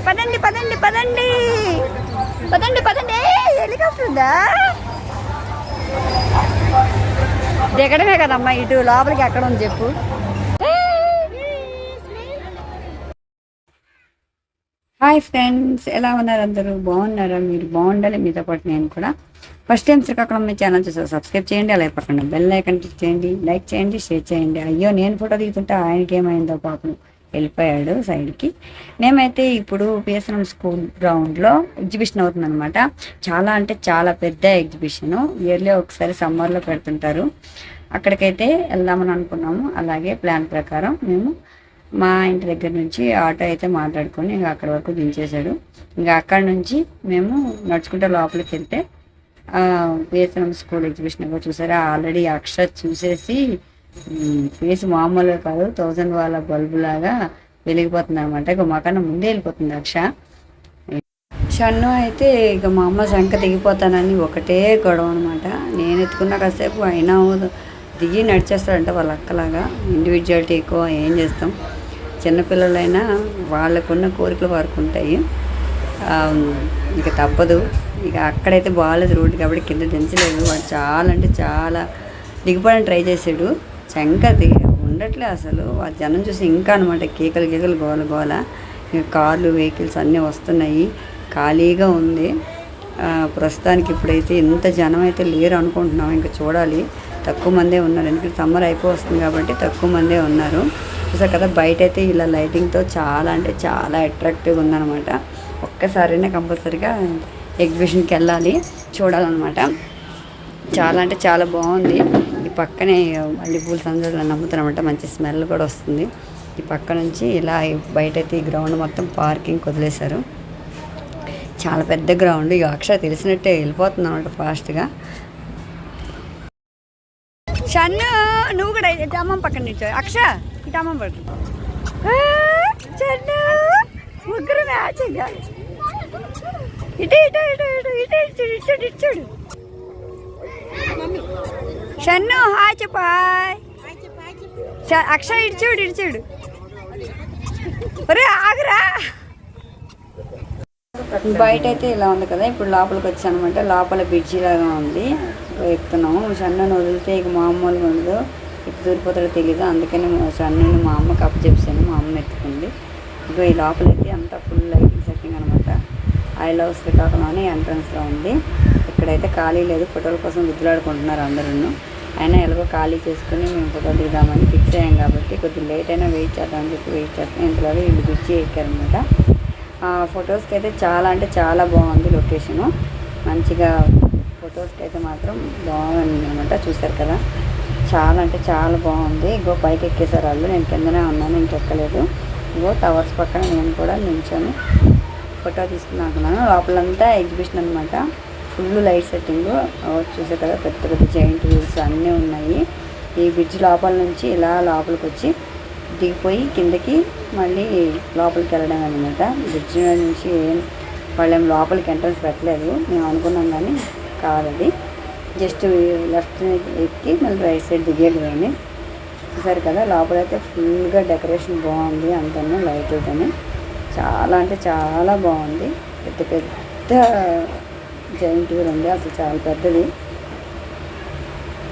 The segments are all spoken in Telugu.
పదండి పదండి పదండి పదండి పదండి. హెలికాప్టర్ ఉందా? దిగడమే కదమ్మా, ఇటు లోపలికి ఎక్కడ ఉంది చెప్పు. హాయ్ ఫ్రెండ్స్, ఎలా ఉన్నారు అందరూ? బాగున్నారా? మీరు బాగుండాలి, మీతో పాటు నేను కూడా. ఫస్ట్ టైం శ్రీకాకుళం మీ ఛానల్ చూసారు, సబ్స్క్రైబ్ చేయండి. అలాగే పక్కన బెల్ ఐకాన్ క్లిక్ చేయండి, లైక్ చేయండి, షేర్ చేయండి. అయ్యో, నేను ఫోటో దిగుతుంటే ఆయనకి ఏమైందో పాపం, వెళ్ళిపోయాడు సైడ్కి. మేమైతే ఇప్పుడు పిఎస్ఎం స్కూల్ గ్రౌండ్లో ఎగ్జిబిషన్ అవుతుందన్నమాట. చాలా అంటే చాలా పెద్ద ఎగ్జిబిషను. ఇయర్లీ ఒకసారి సమ్మర్లో పెడుతుంటారు. అక్కడికైతే వెళ్దామని అనుకున్నాము. అలాగే ప్లాన్ ప్రకారం మేము మా ఇంటి దగ్గర నుంచి ఆటో అయితే మాట్లాడుకొని ఇంకా అక్కడి వరకు దించేశాడు. ఇంకా అక్కడ నుంచి మేము నడుచుకుంటే లోపలికి వెళ్తే పిఎస్ఎం స్కూల్ ఎగ్జిబిషన్ చూసారా. ఆల్రెడీ అక్ష చూసేసి ఫేస్ మామూలుగా కాదు, 1000 వాళ్ళ బల్బు లాగా వెలిగిపోతుంది అనమాట. ఇక మాకన్నా ముందే వెళ్ళిపోతుంది అక్ష. షన్ను అయితే ఇక మా అమ్మ శంక దిగిపోతానని ఒకటే గొడవ అనమాట. నేను ఎత్తుకున్న కాసేపు అయినా దిగి నడిచేస్తాడంట వాళ్ళ అక్కలాగా. ఇండివిజువాలిటీ ఎక్కువ, ఏం చేస్తాం. చిన్నపిల్లలైనా వాళ్ళకున్న కోరికలు వారికి ఉంటాయి, ఇక తప్పదు. ఇక అక్కడైతే బాగాలేదు రోడ్డు కాబట్టి కింద దించలేదు. వాడు చాలా అంటే చాలా దిగిపోవడానికి ట్రై చేశాడు. శంక ఉండట్లే అసలు. ఆ జనం చూసి ఇంకా అనమాట కేకలు కేకలు గోల గోల. ఇక కార్లు వెహికల్స్ అన్నీ వస్తున్నాయి. ఖాళీగా ఉంది ప్రస్తుతానికి. ఇప్పుడైతే ఇంత జనం అయితే లేరు అనుకుంటున్నాం. ఇంకా చూడాలి, తక్కువ మందే ఉన్నారు. ఎందుకంటే సమ్మర్ అయిపోతుంది కాబట్టి తక్కువ మందే ఉన్నారు. చూసారు కదా, బయట అయితే ఇలా లైటింగ్తో చాలా అంటే చాలా అట్రాక్టివ్గా ఉందన్నమాట. ఒక్కసారైనా కంపల్సరీగా ఎగ్జిబిషన్కి వెళ్ళాలి, చూడాలన్నమాట. చాలా అంటే చాలా బాగుంది. ఈ పక్కనే మల్లెపూల సందడిలో నమ్ముతారనమాట. మంచి స్మెల్ కూడా వస్తుంది. ఈ పక్క నుంచి ఇలా బయట అయితే ఈ గ్రౌండ్ మొత్తం పార్కింగ్ వదిలేశారు. చాలా పెద్ద గ్రౌండ్. ఇక అక్ష తెలిసినట్టే వెళ్ళిపోతుంది అనమాట ఫాస్ట్గా. షన్ను, నువ్వు కూడా ఇటు అమ్మమ్మ పక్కన నిల్చో. అక్ష ఇటు అమ్మమ్మ పడుతుంది. షన్ను ముగ్గురు మ్యాచ్. ఇటు ఇటు ఇటు ఇటు ఇటు ఇచ్చాడు ఇచ్చాడు ఇచ్చాడు. షన్ను హాయ్ చెప్పు. హాయ్ అక్ష ఇడిచాడు ఇడిచాడు. ఒరే ఆగురా. బయట అయితే ఇలా ఉంది కదా. ఇప్పుడు లోపలికి వచ్చాను అనమాట. లోపల బ్రిడ్జి లాగా ఉంది, ఎక్కుతున్నాము. షన్నుని వదిలితే ఇక మామూలుగా ఉండదు, ఇప్పుడు దూరిపోతాడో తెలీదు. అందుకని షన్నుని మా అమ్మకి అప్పు చెప్పాను. మా అమ్మ ఎత్తుకుంది. ఇక ఈ లోపలైతే అంతా ఫుల్ లైటింగ్ సెట్టింగ్ అనమాట. ఐ లవ్ శ్రీకాకుళం అని ఎంట్రన్స్లో ఉంది. ఇక్కడైతే ఖాళీ లేదు, ఫోటోల కోసం గుద్దులాడుకుంటున్నారు అందరూ. అయినా ఎలాగో ఖాళీ చేసుకుని మేము ఫోటోలు దిగుదామని ఫిక్స్ అయ్యాం కాబట్టి కొద్దిగా లేట్ అయినా వెయిట్ చేద్దామని చెప్పి వెయిట్ చేస్తాం. ఇంతలో వీళ్ళు బ్రిడ్జి ఎక్కారనమాట. ఫొటోస్కి అయితే చాలా అంటే చాలా బాగుంది లొకేషను. మంచిగా ఫొటోస్కి అయితే మాత్రం బాగుంది అనమాట. చూసారు కదా, చాలా అంటే చాలా బాగుంది. ఇగో పైకి ఎక్కేసారు వాళ్ళు, నేను కిందనే ఉన్నాను, ఇంకెక్కలేదు. ఇగో టవర్స్ పక్కన నేను కూడా నిల్చొని ఫోటో తీసుకున్నాను అనుకున్నాను. లోపలంతా ఎగ్జిబిషన్ అనమాట. ఫుల్ లైట్ సెట్టింగ్ చూసారు కదా. పెద్ద పెద్ద జైంట్ వీల్స్ అన్నీ ఉన్నాయి. ఈ బ్రిడ్జ్ లోపల నుంచి ఇలా లోపలికి వచ్చి దిగిపోయి కిందకి మళ్ళీ లోపలికి వెళ్ళడం అనమాట. బ్రిడ్జ్ నుంచి వాళ్ళేం లోపలికి ఎంట్రన్స్ పెట్టలేదు, మేము అనుకున్నాం కానీ కాదది. జస్ట్ లెఫ్ట్ ఎక్కి మళ్ళీ రైట్ సైడ్ దిగేయడమే. చూసారు కదా, లోపలైతే ఫుల్గా డెకరేషన్ బాగుంది. అంతనే లైట్తోనే చాలా అంటే చాలా బాగుంది. పెద్ద పెద్ద జైంట్ వీల్ ఉంది, అసలు చాలా పెద్దది.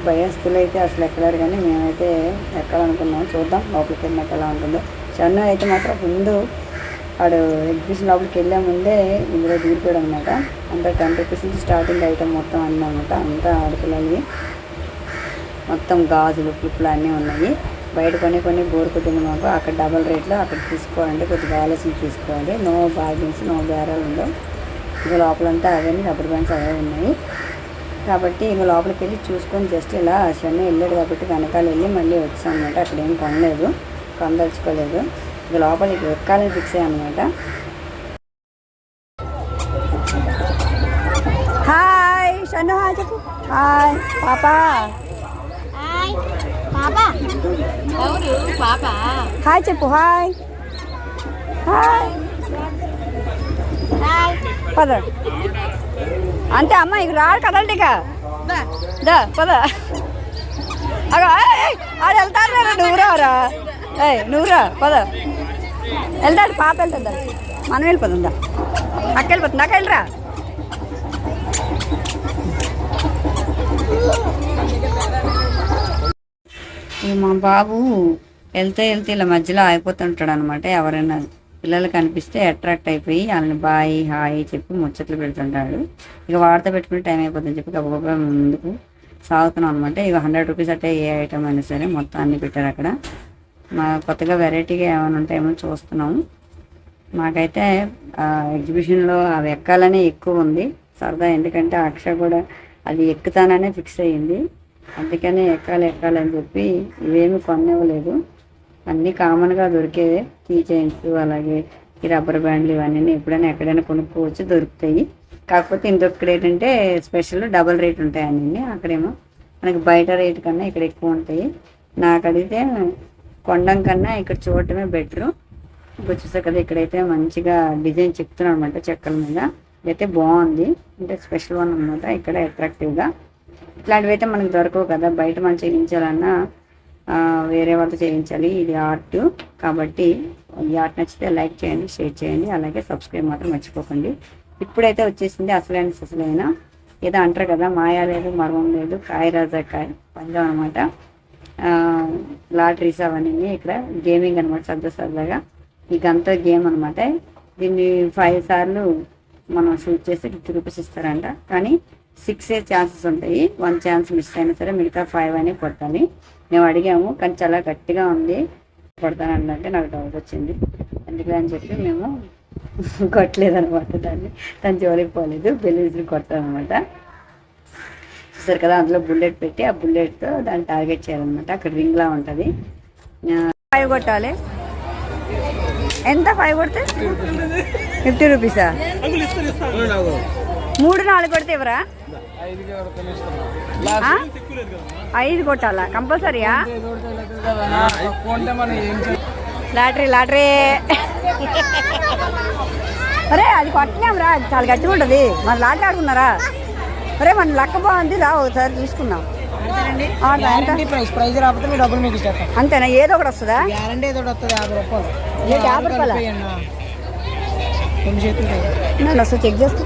భయస్తులు అయితే అసలు ఎక్కలేరు, కానీ మేమైతే ఎక్కాలనుకున్నాం. చూద్దాం లోపలికి వెళ్ళినాక ఎలా ఉంటుందో. షన్ను అయితే మాత్రం ముందు వాడు ఎగ్జిబిషన్ లోపలికి వెళ్ళే ముందే ఇందులో దూరిపోయాడు అనమాట. అంతా 10 రూపీస్ నుంచి స్టార్టింగ్ ఐటమ్ మొత్తం అన్నీ అనమాట. అంతా ఆడపిల్లలవి మొత్తం గాజులు క్లిప్లు అన్నీ ఉన్నాయి. బయట కొన్ని బోర్ కొట్టింది మాకు. అక్కడ డబల్ రేట్లో అక్కడ తీసుకోవాలంటే కొద్దిగా ఆలోచన తీసుకోవాలి. నో బార్గెన్స్, నో బేరాలు ఉండవు. ఇంకా లోపలంతా అవన్నీ రబ్బర్ బ్యాండ్స్ అవే ఉన్నాయి కాబట్టి ఇంకా లోపలికి వెళ్ళి చూసుకొని జస్ట్ ఇలా షన్ను వెళ్ళాడు కాబట్టి వెనకాల వెళ్ళి మళ్ళీ వచ్చాం అనమాట. అక్కడ ఏం కొనలేదు, కొనదలుచుకోలేదు. ఇంకా లోపలికి ఎక్కాలని ఫిక్స్ అయ్యాం అనమాట. హాయ్ షన్ను, హాయ్ చెప్పు. హాయ్ పాపా. హాయ్ చెప్పు. హాయ్ హాయ్ పద. అంతే అమ్మ, ఇక రాడు కదలటిక. దా పద. ఆడ వెళ్తారు, నువ్వురారా. నువ్వురా పద. వెళ్తాడు పాప వెళ్తుందా, మనం వెళ్ళిపోతుందా, అక్క వెళ్ళిపోతుంది, అక్క వెళ్ళరా. మా బాబు వెళ్తే ఇలా మధ్యలో ఆగిపోతుంటాడు అనమాట. ఎవరైనా పిల్లలు కనిపిస్తే అట్రాక్ట్ అయిపోయి వాళ్ళని బాయ్ హాయ్ చెప్పి ముచ్చట్లు పెడుతుంటాడు. ఇక వాడితో పెట్టుకుని టైం అయిపోతుందని చెప్పి గబగబా ముందుకు సాగుతున్నాం అనమాట. ఇక 100 రూపీస్ అంటే ఏ ఐటమ్ అయినా సరే మొత్తం అన్నీ పెట్టారు అక్కడ. మా కొత్తగా వెరైటీగా ఏమైనా ఉంటాయేమో చూస్తున్నాము. మాకైతే ఎగ్జిబిషన్లో అవి ఎక్కాలనే ఎక్కువ ఉంది సరదా. ఎందుకంటే అక్ష కూడా అది ఎక్కుతాననే ఫిక్స్ అయ్యింది. అందుకనే ఎక్కాలని చెప్పి ఇవేమి కొనివ్వలేదు. అన్నీ కామన్గా దొరికేవే, కీ చైన్స్ అలాగే ఈ రబ్బర్ బ్యాండ్లు ఇవన్నీ ఎప్పుడైనా ఎక్కడైనా కొనుక్కోవచ్చు, దొరుకుతాయి. కాకపోతే ఇంకొకటి ఏంటంటే స్పెషల్ డబల్ రేట్ ఉంటాయి అన్నీ. అక్కడేమో మనకి బయట రేట్ కన్నా ఇక్కడ ఎక్కువ ఉంటాయి. నాకు అడిగితే కొనడం కన్నా ఇక్కడ చూడటమే బెటరు. ఇప్పుడు చూసారు కదా, ఇక్కడైతే మంచిగా డిజైన్ చెప్తున్నాను అనమాట చెక్కల మీద. ఇదైతే బాగుంది, అంటే స్పెషల్ వన్ అనమాట. ఇక్కడ అట్రాక్టివ్గా ఇట్లాంటివి అయితే మనకు దొరకవు కదా, బయట మనం చేయించాలన్నా వేరే వాళ్ళతో చేయించాలి. ఇది ఆర్ట్ కాబట్టి ఈ ఆర్ట్ నచ్చితే లైక్ చేయండి, షేర్ చేయండి, అలాగే సబ్స్క్రైబ్ మాత్రం మర్చిపోకండి. ఇప్పుడైతే వచ్చేసింది అసలైన ఏదో అంటారు కదా, మాయా లేదు మర్మం లేదు, కాయ రాజా కాయ పంజం అనమాట. లాటరీస్ అవన్నీ ఇక్కడ గేమింగ్ అనమాట, సరదాగా ఈ గంతో గేమ్ అనమాట. దీన్ని 5 సార్లు మనం షూట్ చేస్తే 50 రూపీస్ ఇస్తారంట. కానీ 6 ఛాన్సెస్ ఉంటాయి. 1 ఛాన్స్ మిస్ అయినా సరే మిగతా 5 అని కొట్టాలి. మేము అడిగాము కానీ చాలా గట్టిగా ఉంది, కొడతానంటే నాకు డౌట్ వచ్చింది. ఎందుకని చెప్పి మేము కొట్టలేదనమాట. దాన్ని జోలికి పోలేదు, బెలూన్స్ కొట్టాలన్నమాట. చూసారు కదా, అందులో బుల్లెట్ పెట్టి ఆ బుల్లెట్తో దాన్ని టార్గెట్ చేయాలన్నమాట. అక్కడ రింగ్లా ఉంటుంది. 5 కొట్టాలి. ఎంత 5 కొడితే 50 రూపీసా? 3-4 కొడితే ఇవ్వరా? 5 కొట్టాలా కంపల్సరీయా? లాటరీ అరే అది కొట్టలేం రా, చాలా గట్టిగా ఉంటుంది. మన లాటరీ ఆడుకున్నారా? అరే మన లక్క బాగుంది, రా ఒకసారి చూసుకుందాం. ప్రైజ్ రాకపోతే మీ డబ్బులు మీకు ఇచ్చేస్తాం. అంతేనా? ఏదో ఒకటి వస్తుందా? గ్యారంటీ ఏదో వస్తుంది. 50 రూపాయలు. 50 రూపాయలు వస్తుంది. చెక్ చేస్తా.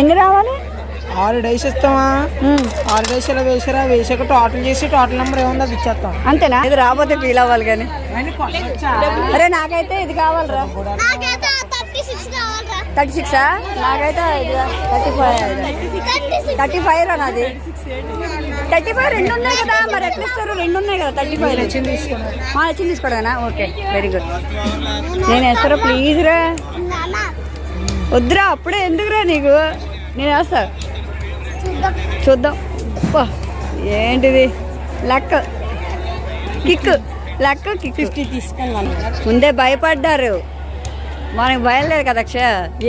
ఎన్ని రావాలి? 6 డేస్ ఇస్తామా? 6 డేస్ ఇలా వేసాక టోటల్ చేసి టోటల్ నెంబర్ ఏముందో అది ఇచ్చేస్తాం. అంతేనా? ఇది రాబోతే ఫీల్ అవ్వాలి కానీ. అరే నాకైతే ఇది కావాలరా. 36 నాకైతే 35 రా నాది. 35 2 ఉన్నాయి కదా, మరి ఎట్లా ఇస్తారు? 2 ఉన్నాయి కదా. 35 నచ్చింది తీసుకోవడానా? Okay, very good. నేను వేస్తారా ప్లీజ్ రా? వద్దురా, అప్పుడే ఎందుకురా నీకు, నేను వేస్తా. చూద్దాం. ఏంటిది లెక్క కిక్ 50 తీసుకెళ్ళాలి. ముందే భయపడ్డారు, మనకి భయం లేదు కదా అక్ష.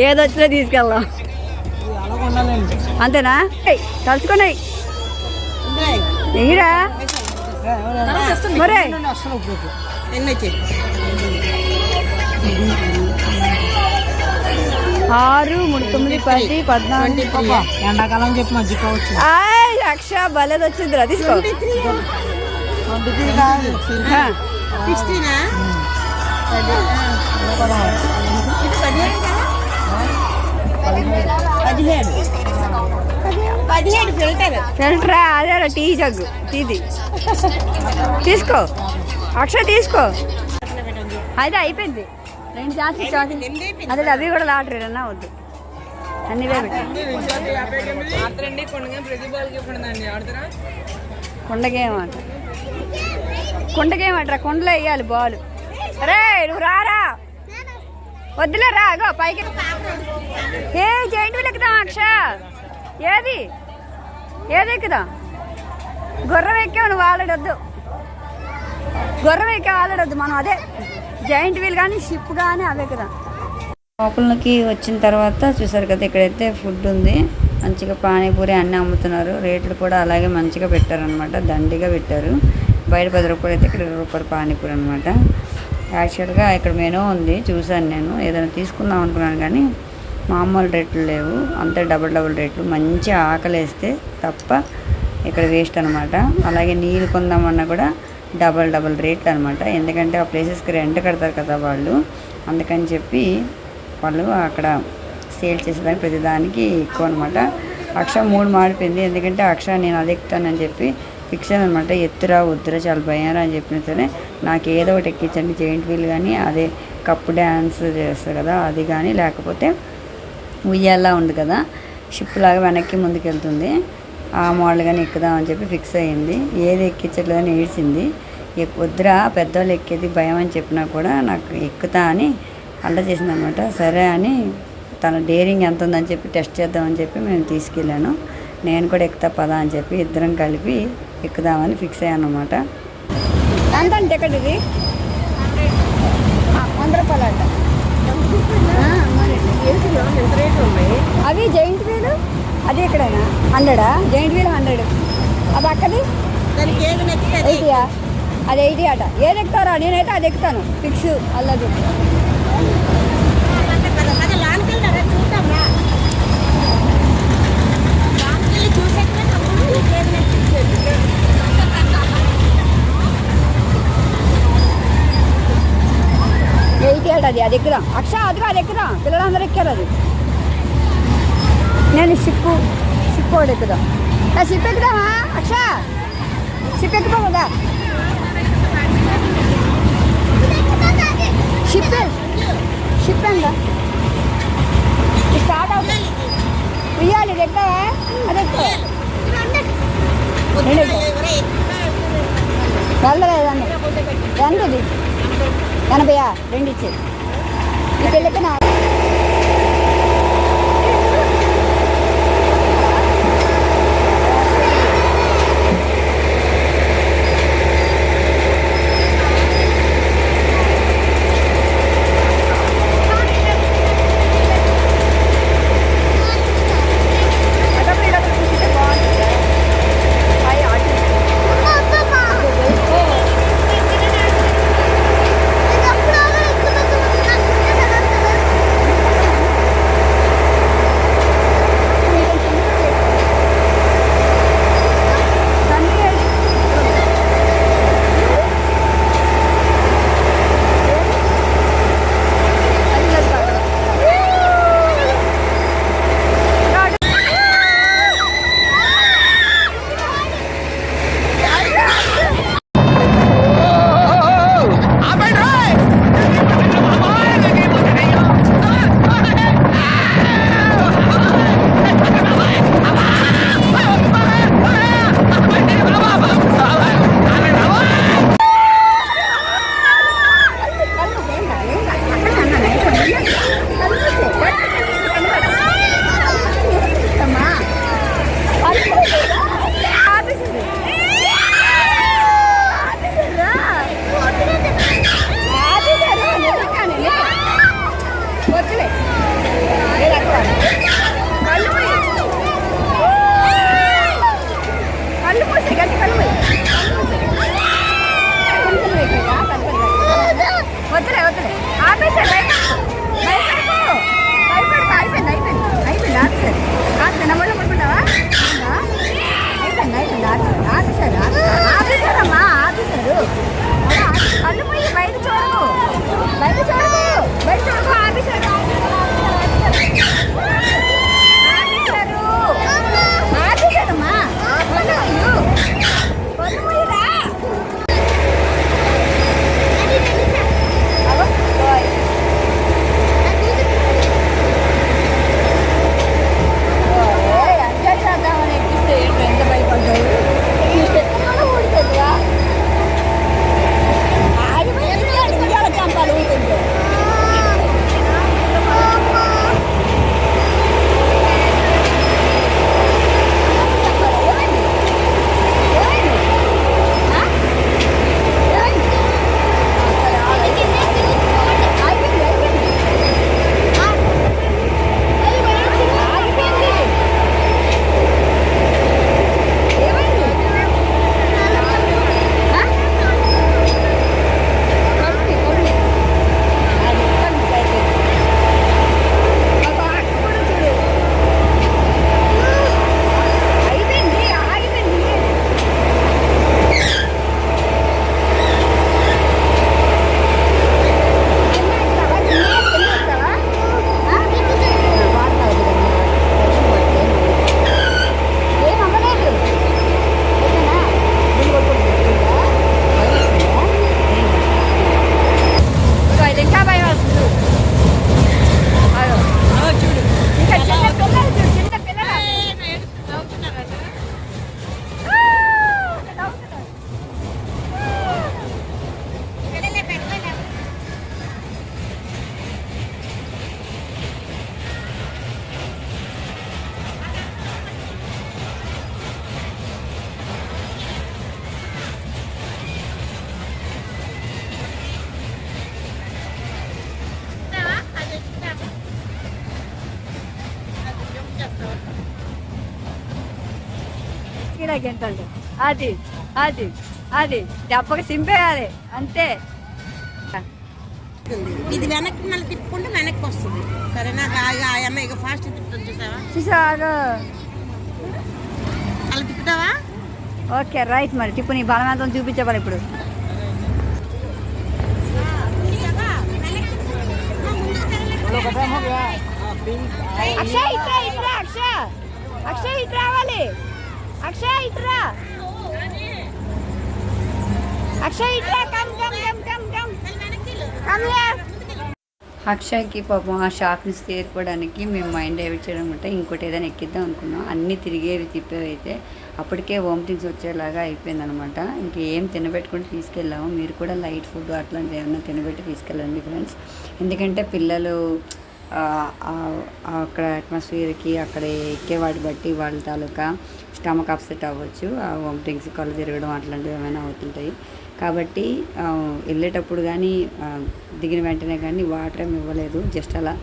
ఏదొచ్చినా తీసుకెళ్దాం అంతేనా? తలుచుకున్నాయి ఎగిరా మరే. 6, 3, 9, 10, 14 ఎండాకాలం చెప్పి మర్చిపోవచ్చు. అక్ష భలేది వచ్చిందిరా, తీసుకో. 17 ఫిల్టరా? అదే టీ జగ్గు టీది తీసుకో అక్ష, తీసుకో. అయితే అయిపోయింది. 2 ఛాన్సెస్. అదే అవి కూడా లాటరీ అన్నా వద్దు, అన్ని కొండగేమంటారా? కొండలో వేయాలి బాల్. రే నువ్వు రారా, వద్దులే రా. అగో పైకి జైంట్ వీల్ ఎక్కుదాం అక్ష. ఏది ఎక్కుదాం? గుర్రం ఎక్కావు నువ్వు, ఆలడొద్దు. గుర్రం ఎక్కావు, ఆలడొద్దు. మనం అదే జాయింట్ వీల్ కానీ షిప్ కానీ అవే కదా. లోపలికి వచ్చిన తర్వాత చూసారు కదా, ఇక్కడైతే ఫుడ్ ఉంది. మంచిగా పానీపూరి అన్నీ అమ్ముతున్నారు. రేట్లు కూడా అలాగే మంచిగా పెట్టారనమాట, దండిగా పెట్టారు. బయట 10 రూపాయలు అయితే ఇక్కడ 20 రూపాయలు పానీపూరి అనమాట. యాక్చువల్గా ఇక్కడ మెనూ ఉంది, చూశాను నేను. ఏదైనా తీసుకుందాం అనుకున్నాను కానీ మామూలు రేట్లు లేవు, అంతే డబుల్ రేట్లు. మంచి ఆకలి వేస్తే తప్ప ఇక్కడ వేస్ట్ అనమాట. అలాగే నీళ్ళు కొందామన్నా కూడా డబల్ రేట్లు అనమాట. ఎందుకంటే ఆ ప్లేసెస్కి రెంట్ కడతారు కదా వాళ్ళు, అందుకని చెప్పి వాళ్ళు అక్కడ సేల్ చేసేదానికి ప్రతిదానికి ఎక్కువ అనమాట. అక్ష 3 మాడిపోయింది, ఎందుకంటే అక్ష నేను అది ఎక్కుతానని చెప్పి ఫిక్స్ అయింది అనమాట. ఎత్తురా వద్దురా చాలా భయంరా అని చెప్పినా సరే నాకు ఏదో ఒకటి ఎక్కించండి, జెయింట్ వీల్ కానీ అదే కప్పు డ్యాన్స్ చేస్తారు కదా అది కానీ, లేకపోతే ఉయ్యాలా ఉంది కదా షిప్ లాగా వెనక్కి ముందుకు వెళ్తుంది, ఆ మోడల్ కానీ ఎక్కుదామని చెప్పి ఫిక్స్ అయ్యింది. ఏది ఎక్కించట్లేదని ఏడ్చింది. వద్దురా పెద్దవాళ్ళు ఎక్కేది భయం అని చెప్పినా కూడా నాకు ఎక్కుతా అని అల్ల చేసింది అనమాట. సరే అని తన డేరింగ్ ఎంత ఉందని చెప్పి టెస్ట్ చేద్దామని చెప్పి మేము తీసుకెళ్ళాను. నేను కూడా ఎక్కుతా పదా అని చెప్పి ఇద్దరం కలిపి ఎక్కుదామని ఫిక్స్ అయ్యాను అనమాట. ఎంత అంటే ఎక్కడ ఇది 100 రూపాయలు అంట. అవి జైంట్ వీల్ అది ఎక్కడైనా 100 జైంట్ వీల్ 100. అది అక్కది 80 అది 80 అట. ఏది ఎక్కుతారా? నేనైతే అది ఎక్కుతాను ఫిక్స్ అల్లది. అది ఎక్కుదాం అక్ష, అదిగా అది ఎక్కుదాం, పిల్లలందరూ ఎక్కారు అది. నేను షిప్ కూడా ఎక్కుదాం. షిప్ ఎక్కుదామా అక్ష? షిప్ ఎక్కుపోదా? షిప్ ఎందా స్టార్ట్ అవుతుంది. ఉయ్యాలి ఇది ఎక్కుతావా? అది ఎక్కువ వెళ్ళలేదండి. ఎంతది 80 2 ఇచ్చేది ఈ పిల్లకి నా ఇలా గెంతాడు. అది అది అది దెబ్బకి సింపేయాలి అంతే. ఇది వెనక్కి మళ్ళీ తిప్పుకుంటే వెనక్కి వస్తుంది. సరేనా? అమ్మ ఇక ఫాస్ట్ తిప్పుతుంది చూసావా? చూసాగా. అలా తిప్పుతావా? Okay right. మరి టిప్పు నీ బలవంతం చూపించవాలి ఇప్పుడు. అక్షయ్ ఇట్రా ఇట్రా అక్షయ్. అక్షయ్ ఇటు రావాలి. అక్షయ్ ఇట్రా. అక్షయ్ ఇట్రా. Come come come come come come here. అక్షయ్కి పాపం ఆ షాప్ని చేరుకోవడానికి మేము మైండ్ డైవర్ట్ చేయడం అంటే ఇంకోటి ఏదైనా ఎక్కిద్దాం అనుకున్నాం. అన్నీ తిరిగేవి తిప్పేవి అయితే అప్పటికే వామిటింగ్స్ వచ్చేలాగా అయిపోయిందనమాట. ఇంకేం తినబెట్టుకుంటూ తీసుకెళ్ళాము. మీరు కూడా లైట్ ఫుడ్ అట్లాంటివి ఏమైనా తినబెట్టి తీసుకెళ్ళండి ఫ్రెండ్స్. ఎందుకంటే పిల్లలు అక్కడ అట్మాస్ఫియర్కి అక్కడ ఎక్కేవాటి బట్టి వాళ్ళ తాలూకా స్టమక్ అప్సెట్ అవ్వచ్చు. ఆ వామిటింగ్స్ కళ్ళు తిరగడం అట్లాంటివి ఏమైనా అవుతుంటాయి. కాబట్టి వెళ్ళేటప్పుడు కానీ దిగిన వెంటనే కానీ వాటర్ ఏమి ఇవ్వలేదు. జస్ట్ అలా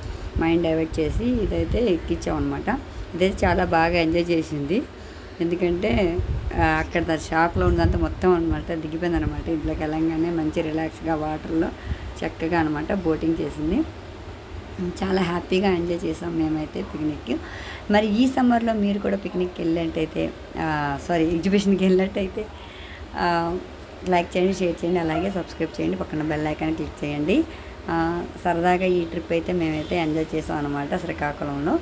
మైండ్ డైవర్ట్ చేసి ఇదైతే ఎక్కించామన్నమాట. ఇదైతే చాలా బాగా ఎంజాయ్ చేసింది. ఎందుకంటే అక్కడ షాప్లో ఉన్నదంతా మొత్తం అనమాట దిగిపోయింది అనమాట. ఇంట్లోకి వెళ్ళంగానే మంచి రిలాక్స్గా వాటర్లో చక్కగా అనమాట బోటింగ్ చేసింది. చాలా హ్యాపీగా ఎంజాయ్ చేసాం మేమైతే పిక్నిక్. మరి ఈ సమ్మర్లో మీరు కూడా పిక్నిక్కి వెళ్ళినట్టయితే ఎగ్జిబిషన్కి వెళ్ళినట్టయితే లైక్ చేయండి, షేర్ చేయండి, అలాగే సబ్స్క్రైబ్ చేయండి, పక్కన బెల్ ఐకాన్ క్లిక్ చేయండి. సరదాగా ఈ ట్రిప్ అయితే మేమైతే ఎంజాయ్ చేసాం అనమాట శ్రీకాకుళంలో.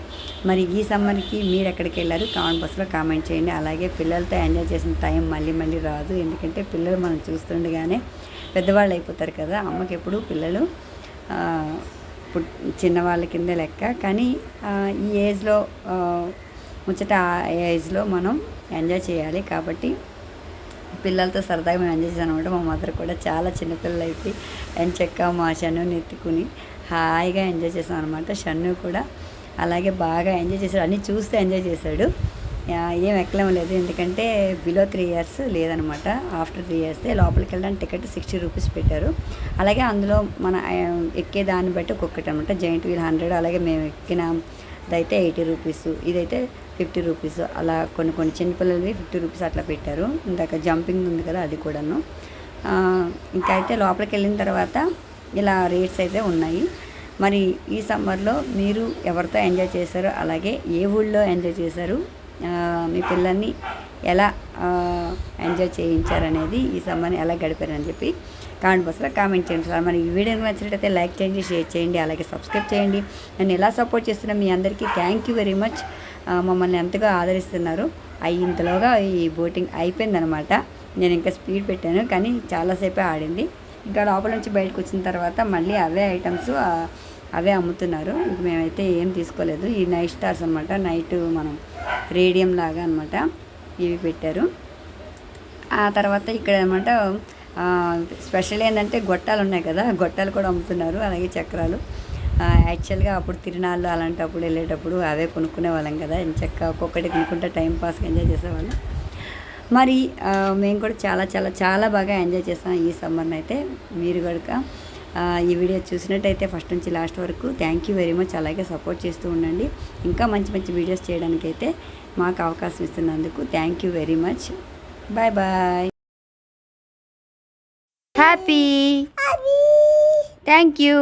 మరి ఈ సమ్మర్కి మీరు ఎక్కడికి వెళ్ళారు కామెంట్ బాక్స్లో కామెంట్ చేయండి. అలాగే పిల్లలతో ఎంజాయ్ చేసిన టైం మళ్ళీ మళ్ళీ రాదు. ఎందుకంటే పిల్లలు మనం చూస్తుండగానే పెద్దవాళ్ళు అయిపోతారు కదా. అమ్మకి ఎప్పుడు పిల్లలు చిన్నవాళ్ళ కింద లెక్క. కానీ ఈ ఏజ్లో ముచ్చట ఏజ్లో మనం ఎంజాయ్ చేయాలి. కాబట్టి పిల్లలతో సరదాగా మేము ఎంజాయ్ చేసాం అనమాట. మా మదర్ కూడా చాలా చిన్నపిల్లలు అయిపోయి ఎంచక్క మా షన్నుని ఎత్తుకుని హాయిగా ఎంజాయ్ చేసాం అనమాట. షన్ను కూడా అలాగే బాగా ఎంజాయ్ చేశాడు. అన్నీ చూస్తే ఎంజాయ్ చేశాడు. ఏం ఎక్కలేం లేదు. ఎందుకంటే బిలో 3 years లేదనమాట. ఆఫ్టర్ 3 years లోపలికి వెళ్ళడానికి టికెట్ 60 rupees పెట్టారు. అలాగే అందులో మన ఎక్కే దాన్ని బట్టి ఒక్కొక్కటి అనమాట. జైంట్ వీల్ 100, అలాగే మేము ఎక్కినదైతే 80 rupees, ఇదైతే 50 rupees. అలా కొన్ని చిన్నపిల్లలవి 50 rupees అట్లా పెట్టారు. ఇందాక జంపింగ్ ఉంది కదా అది కూడాను. ఇంకా అయితే లోపలికి వెళ్ళిన తర్వాత ఇలా రేట్స్ అయితే ఉన్నాయి. మరి ఈ సమ్మర్లో మీరు ఎవరితో ఎంజాయ్ చేశారో, అలాగే ఏ ఊళ్ళో ఎంజాయ్ చేశారు, మీ పిల్లల్ని ఎలా ఎంజాయ్ చేయించారనేది, ఈ సమ్మర్ని ఎలా గడిపారని చెప్పి కామెంట్ బాక్స్లో కామెంట్ చేయండి సార్. మరి ఈ వీడియోని నచ్చినట్టయితే లైక్ చేయండి, షేర్ చేయండి, అలాగే సబ్స్క్రైబ్ చేయండి. నన్ను ఎలా సపోర్ట్ చేస్తున్నా మీ అందరికీ థ్యాంక్ యూ వెరీ మచ్. మమ్మల్ని ఎంతగా ఆదరిస్తున్నారు. ఇంతలోగా ఈ బోటింగ్ అయిపోయిందనమాట. నేను ఇంకా స్పీడ్ పెట్టాను కానీ చాలాసేపే ఆడింది. ఇంకా లోపల నుంచి బయటకు వచ్చిన తర్వాత మళ్ళీ అవే ఐటమ్స్ అవే అమ్ముతున్నారు. ఇంక మేమైతే ఏం తీసుకోలేదు. ఈ నైట్ స్టార్స్ అనమాట, నైట్ మనం రేడియం లాగా అనమాట ఇవి పెట్టారు. ఆ తర్వాత ఇక్కడ అనమాట స్పెషల్ ఏంటంటే గొట్టాలు ఉన్నాయి కదా, గొట్టాలు కూడా అమ్ముతున్నారు, అలాగే చక్రాలు. యాక్చువల్గా అప్పుడు తిరునాళ్ళు అలాంటప్పుడు వెళ్ళేటప్పుడు అవే కొనుక్కునే వాళ్ళం కదా. ఎంచక్క ఒక్కొక్కటి కొనుక్కుంటే టైంపాస్గా ఎంజాయ్ చేసేవాళ్ళం. మరి మేము కూడా చాలా చాలా చాలా బాగా ఎంజాయ్ చేస్తాం ఈ సమ్మర్ని అయితే. మీరు కనుక ఈ వీడియో చూసినట్టయితే ఫస్ట్ నుంచి లాస్ట్ వరకు థ్యాంక్ యూ వెరీ మచ్. అలాగే సపోర్ట్ చేస్తూ ఉండండి. ఇంకా మంచి మంచి వీడియోస్ చేయడానికైతే మాకు అవకాశం ఇస్తున్నందుకు thank you very much. Bye bye. Happy thank you.